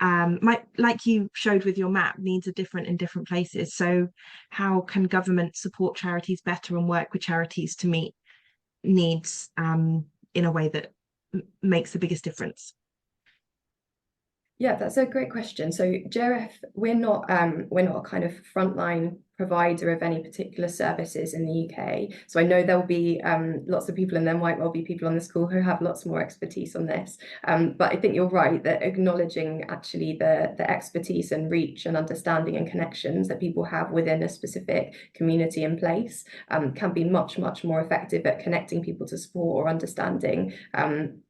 like you showed with your map, needs are different in different places. So how can government support charities better and work with charities to meet needs in a way that makes the biggest difference? Yeah, that's a great question. So JRF, we're not a kind of frontline provider of any particular services in the UK. So I know there'll be lots of people, and there might well be people on this call who have lots more expertise on this. But I think you're right that acknowledging actually the expertise and reach and understanding and connections that people have within a specific community and place can be much, much more effective at connecting people to support or understanding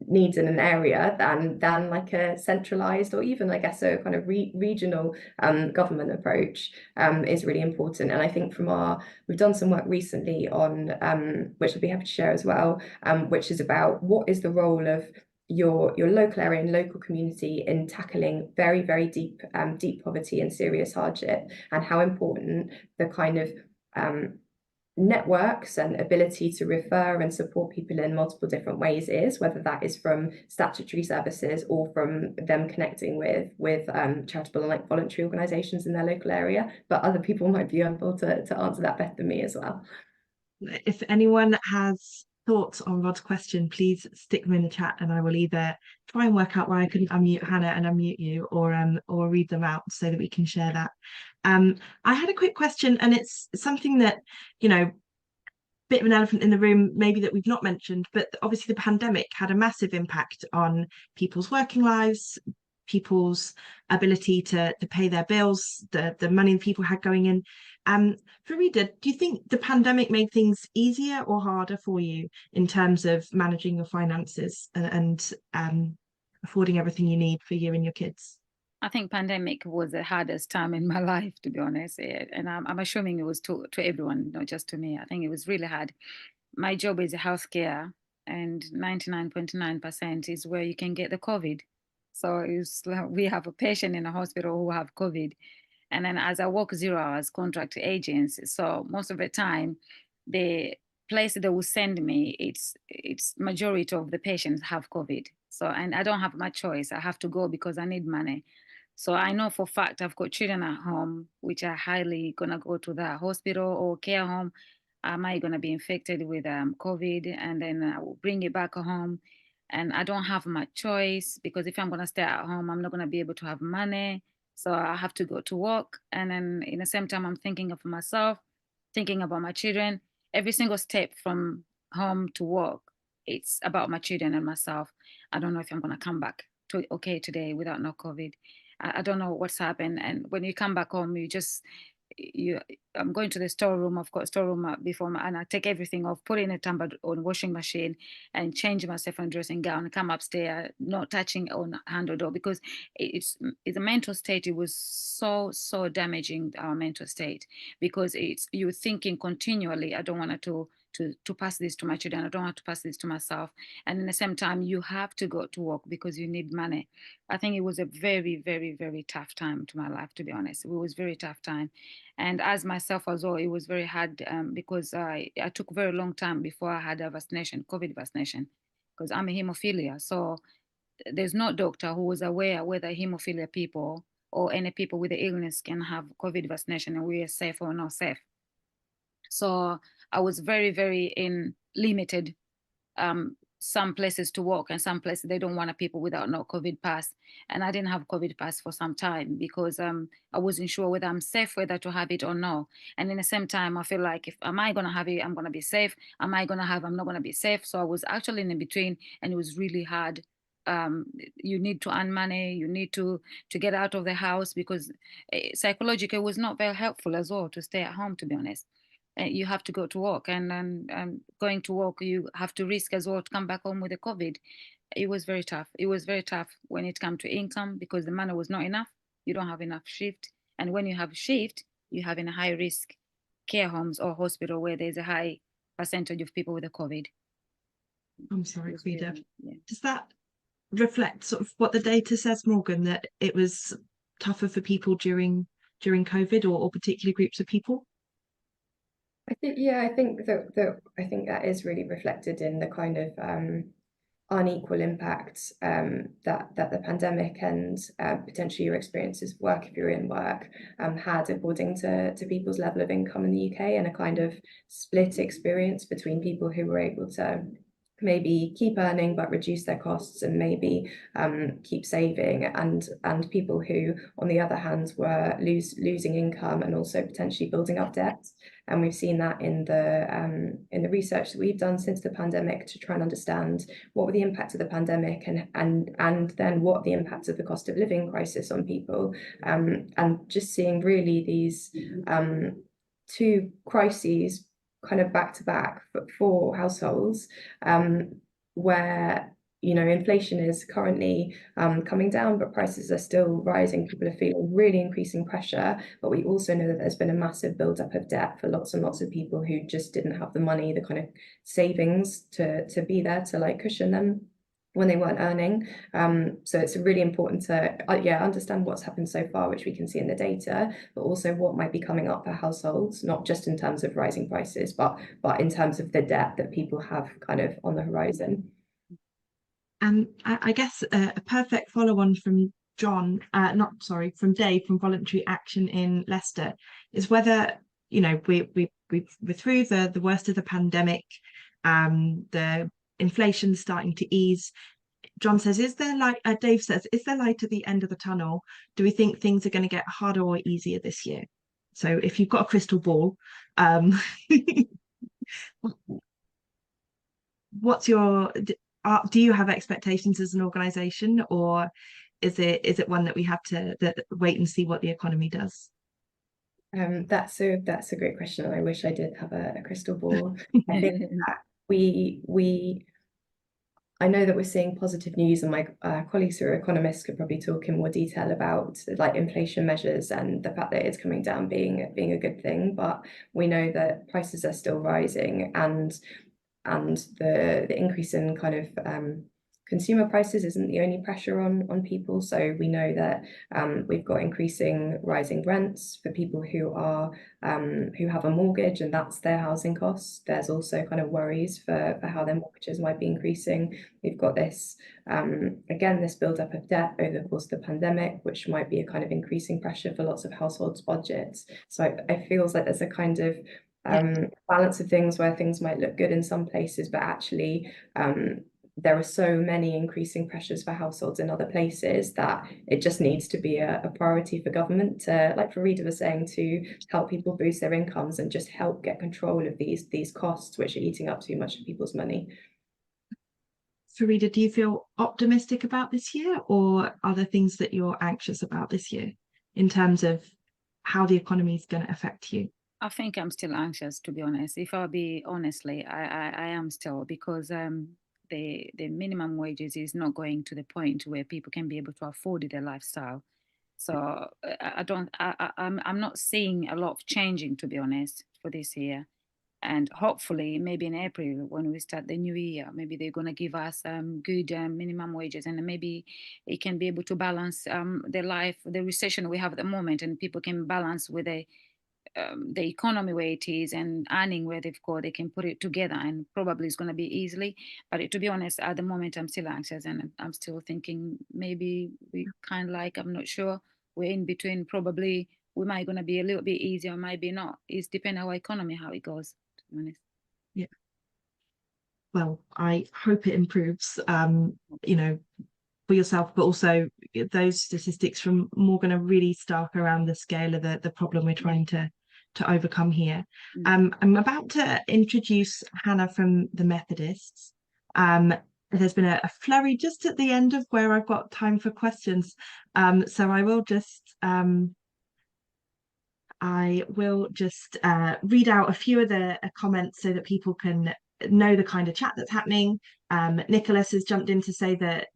needs in an area than like a centralized or even, I guess, a kind of regional government approach is really important. And I think we've done some work recently on, which I'd be happy to share as well, which is about what is the role of your local area and local community in tackling very, very deep poverty and serious hardship, and how important the kind of networks and ability to refer and support people in multiple different ways is, whether that is from statutory services or from them connecting with charitable and voluntary organisations in their local area. But other people might be able to answer that better than me as well. If anyone has thoughts on Rod's question, please stick them in the chat, and I will either try and work out why I couldn't unmute Hannah and unmute you, or read them out so that we can share that. I had a quick question, and it's something that, bit of an elephant in the room maybe that we've not mentioned, but obviously the pandemic had a massive impact on people's working lives, people's ability to pay their bills, the money people had going in. Faridah, do you think the pandemic made things easier or harder for you in terms of managing your finances and affording everything you need for you and your kids? I think pandemic was the hardest time in my life, to be honest. And I'm assuming it was to everyone, not just to me. I think it was really hard. My job is healthcare, and 99.9% is where you can get the COVID. So it's like we have a patient in a hospital who have COVID. And then as I work 0 hours contract agents, so most of the time, the place that will send me, it's majority of the patients have COVID. So, and I don't have my choice. I have to go because I need money. So I know for a fact I've got children at home, which are highly gonna go to the hospital or care home. Am I gonna be infected with COVID, and then I will bring it back home? And I don't have much choice, because if I'm gonna stay at home, I'm not gonna be able to have money. So I have to go to work. And then in the same time, I'm thinking of myself, thinking about my children. Every single step from home to work, it's about my children and myself. I don't know if I'm gonna come back to okay today without no COVID. I don't know what's happened. And when you come back home, you I'm going to the storeroom. I've got a storeroom before and I take everything off, put it in a tumbler on washing machine, and change myself and dressing gown and come upstairs, not touching on handle door, because it's a mental state. It was so damaging, our mental state, because it's you're thinking continually, I don't want to pass this to my children, I don't want to pass this to myself. And in the same time, you have to go to work because you need money. I think it was a very, very, very tough time to my life, to be honest. It was a very tough time. And as myself as well, it was very hard, because I took a very long time before I had a vaccination, COVID vaccination, because I'm a hemophilia. So there's no doctor who was aware whether hemophilia people or any people with the illness can have COVID vaccination and we are safe or not safe. So I was very, very in limited, some places to work, and some places they don't want people without no COVID pass. And I didn't have COVID pass for some time because I wasn't sure whether I'm safe, whether to have it or no. And in the same time, I feel like, if am I gonna have it, I'm gonna be safe. Am I gonna have, I'm not gonna be safe. So I was actually in between, and it was really hard. You need to earn money, you need to get out of the house, because psychologically it was not very helpful as well to stay at home, to be honest. You have to go to work, and going to work, you have to risk as well to come back home with the COVID. It was very tough. It was very tough when it comes to income, because the money was not enough. You don't have enough shift. And when you have shift, you have in a high risk care homes or hospital where there's a high percentage of people with the COVID. I'm sorry, Faridah. Yeah. Does that reflect sort of what the data says, Morgan, that it was tougher for people during COVID, or particular groups of people? I think, yeah, I think that is really reflected in the kind of unequal impact that the pandemic and potentially your experiences of work, if you're in work, had according to people's level of income in the UK, and a kind of split experience between people who were able to maybe keep earning but reduce their costs and maybe keep saving, and people who on the other hand were losing income and also potentially building up debt. And we've seen that in the research that we've done since the pandemic, to try and understand what were the impacts of the pandemic, and then what the impacts of the cost of living crisis on people, and just seeing really these two crises kind of back to back for households, where inflation is currently coming down, but prices are still rising. People are feeling really increasing pressure, but we also know that there's been a massive buildup of debt for lots and lots of people who just didn't have the money, the kind of savings to be there to like cushion them when they weren't earning. So it's really important to understand what's happened so far, which we can see in the data, but also what might be coming up for households, not just in terms of rising prices, but in terms of the debt that people have kind of on the horizon. And I guess a perfect follow-on from from Dave from Voluntary Action in Leicester is whether, we're through the worst of the pandemic, the inflation starting to ease. John says, Dave says, is there light at the end of the tunnel? Do we think things are going to get harder or easier this year? So if you've got a crystal ball, what's your... do you have expectations as an organisation, or is it one that we have to wait and see what the economy does? That's a great question, and I wish I did have a crystal ball. I think that I know that we're seeing positive news, and my colleagues who are economists could probably talk in more detail about like inflation measures and the fact that it's coming down being a good thing. But we know that prices are still rising, and the increase in kind of consumer prices isn't the only pressure on people. So we know that we've got rising rents for people who have a mortgage, and that's their housing costs. There's also kind of worries for how their mortgages might be increasing. We've got this again, this buildup of debt over the course of the pandemic, which might be a kind of increasing pressure for lots of households' budgets. So I feels like there's a kind of balance of things where things might look good in some places, but actually there are so many increasing pressures for households in other places that it just needs to be a priority for government to, like Faridah was saying, to help people boost their incomes and just help get control of these costs, which are eating up too much of people's money. Faridah, do you feel optimistic about this year, or are there things that you're anxious about this year in terms of how the economy is going to affect you? I think I'm still anxious, to be honest. If I'll be honestly, I am still, because the minimum wages is not going to the point where people can be able to afford their lifestyle. So I'm not seeing a lot of changing, to be honest, for this year. And hopefully maybe in April when we start the new year, maybe they're going to give us good minimum wages, and maybe it can be able to balance the recession we have at the moment, and people can balance with the economy where it is and earning where they can put it together, and probably it's going to be easily. But to be honest, at the moment I'm still anxious, and I'm still thinking maybe we kind of like, I'm not sure, we're in between. Probably we might going to be a little bit easier, might be not. It's depending on our economy, how it goes, to be honest. Yeah, well, I hope it improves, for yourself, but also those statistics from Morgan are really stark around the scale of the problem we're trying to overcome here. I'm about to introduce Hannah from the Methodists. There's been a flurry just at the end of where I've got time for questions. So I will just read out a few of the comments so that people can know the kind of chat that's happening. Nicholas has jumped in to say that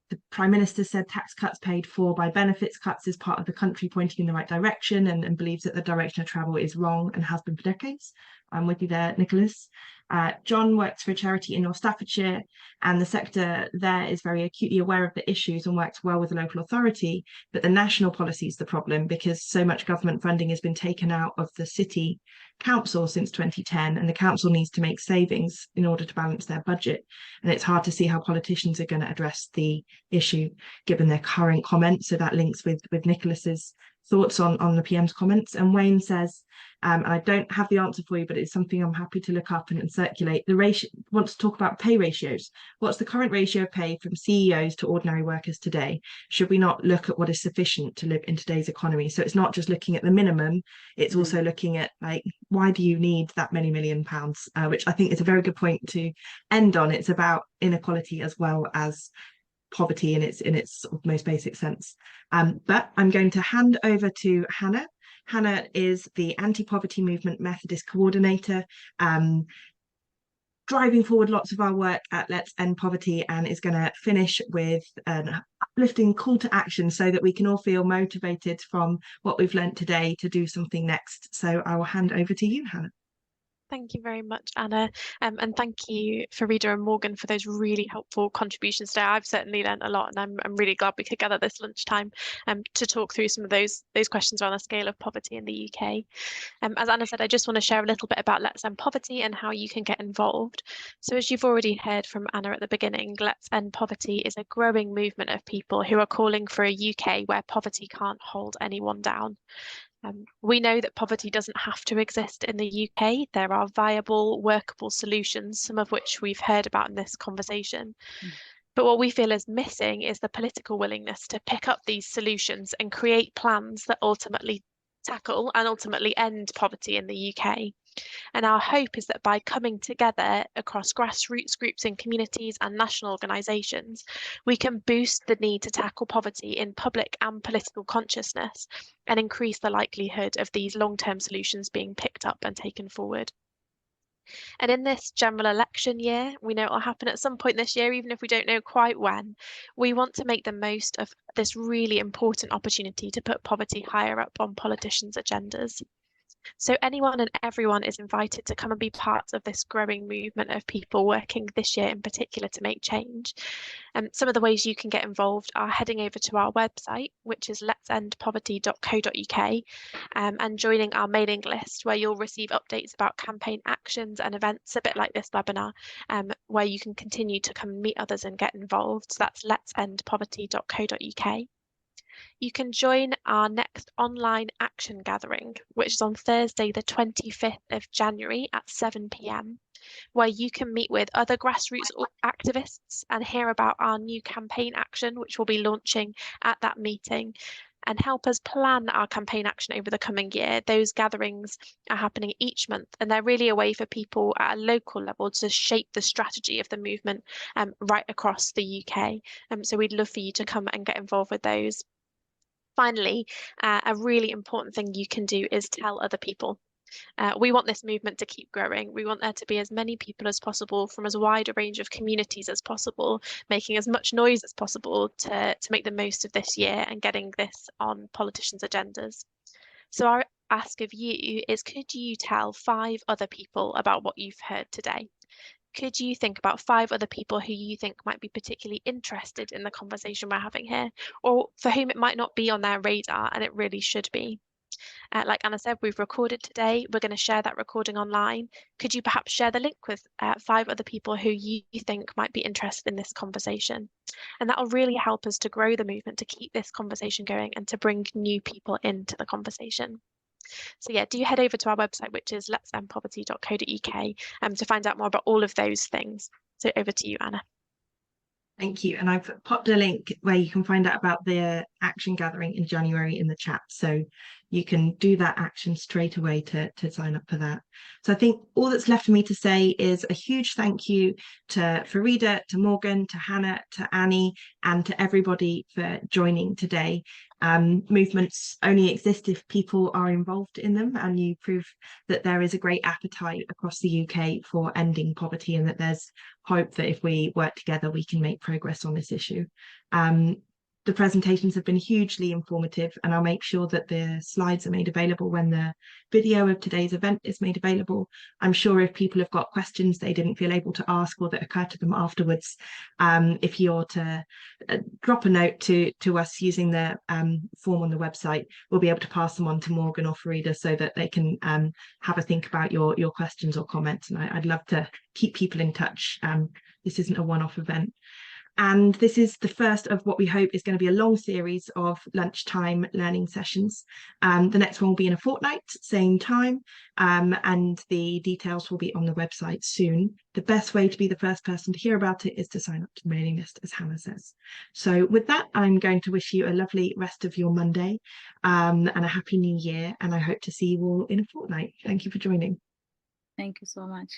the Prime Minister said tax cuts paid for by benefits cuts is part of the country pointing in the right direction, and believes that the direction of travel is wrong and has been for decades. I'm with you there, Nicholas. John works for a charity in North Staffordshire, and the sector there is very acutely aware of the issues and works well with the local authority, but the national policy is the problem, because so much government funding has been taken out of the city council since 2010, and the council needs to make savings in order to balance their budget. And it's hard to see how politicians are going to address the issue given their current comments. So that links with Nicholas's thoughts on the PM's comments. And Wayne says, and I don't have the answer for you, but it's something I'm happy to look up and circulate. The ratio wants to talk about pay ratios. What's the current ratio of pay from CEOs to ordinary workers today? Should we not look at what is sufficient to live in today's economy? So it's not just looking at the minimum, it's also looking at, like, why do you need that many £1 million, which I think is a very good point to end on. It's about inequality as well as poverty in its sort of most basic sense. But I'm going to hand over to Hannah. Hannah is the Anti-Poverty Movement Methodist Coordinator, driving forward lots of our work at Let's End Poverty, and is going to finish with an uplifting call to action so that we can all feel motivated from what we've learned today to do something next. So I will hand over to you, Hannah. Thank you very much, Anna, and thank you, Faridah and Morgan, for those really helpful contributions today. I've certainly learned a lot, and I'm really glad we could gather this lunchtime to talk through some of those questions around the scale of poverty in the UK. As Anna said, I just want to share a little bit about Let's End Poverty and how you can get involved. So as you've already heard from Anna at the beginning, Let's End Poverty is a growing movement of people who are calling for a UK where poverty can't hold anyone down. We know that poverty doesn't have to exist in the UK. There are viable, workable solutions, some of which we've heard about in this conversation. But what we feel is missing is the political willingness to pick up these solutions and create plans that ultimately tackle and ultimately end poverty in the UK. And our hope is that by coming together across grassroots groups and communities and national organisations, we can boost the need to tackle poverty in public and political consciousness and increase the likelihood of these long-term solutions being picked up and taken forward. And in this general election year, we know it will happen at some point this year, even if we don't know quite when, we want to make the most of this really important opportunity to put poverty higher up on politicians' agendas. So anyone and everyone is invited to come and be part of this growing movement of people working this year in particular to make change. Some of the ways you can get involved are heading over to our website, which is letsendpoverty.co.uk, and joining our mailing list, where you'll receive updates about campaign actions and events, a bit like this webinar, where you can continue to come and meet others and get involved. So that's letsendpoverty.co.uk. You can join our next online action gathering, which is on Thursday, the 25th of January at 7 p.m, where you can meet with other grassroots activists and hear about our new campaign action, which we'll be launching at that meeting, and help us plan our campaign action over the coming year. Those gatherings are happening each month, and they're really a way for people at a local level to shape the strategy of the movement right across the UK. So we'd love for you to come and get involved with those. Finally, a really important thing you can do is tell other people. We want this movement to keep growing. We want there to be as many people as possible from as wide a range of communities as possible, making as much noise as possible to make the most of this year and getting this on politicians' agendas. So our ask of you is, could you tell 5 other people about what you've heard today? Could you think about 5 other people who you think might be particularly interested in the conversation we're having here, or for whom it might not be on their radar and it really should be? Like Anna said, we've recorded today. We're going to share that recording online. Could you perhaps share the link with 5 other people who you think might be interested in this conversation? And that will really help us to grow the movement, to keep this conversation going and to bring new people into the conversation. So yeah, do head over to our website, which is letsendpoverty.co.uk, to find out more about all of those things. So over to you, Anna. Thank you. And I've popped a link where you can find out about the action gathering in January in the chat. So you can do that action straight away to sign up for that. So I think all that's left for me to say is a huge thank you to Faridah, to Morgan, to Hannah, to Annie, and to everybody for joining today. Movements only exist if people are involved in them, and you prove that there is a great appetite across the UK for ending poverty, and that there's hope that if we work together we can make progress on this issue. The presentations have been hugely informative, and I'll make sure that the slides are made available when the video of today's event is made available. I'm sure if people have got questions they didn't feel able to ask or that occur to them afterwards, if you're to drop a note to us using the form on the website, we'll be able to pass them on to Morgan or Faridah so that they can have a think about your questions or comments. And I'd love to keep people in touch. This isn't a one-off event. And this is the first of what we hope is going to be a long series of lunchtime learning sessions. The next one will be in a fortnight, same time, and the details will be on the website soon. The best way to be the first person to hear about it is to sign up to the mailing list, as Hannah says. So with that, I'm going to wish you a lovely rest of your Monday, and a happy new year, and I hope to see you all in a fortnight. Thank you for joining. Thank you so much.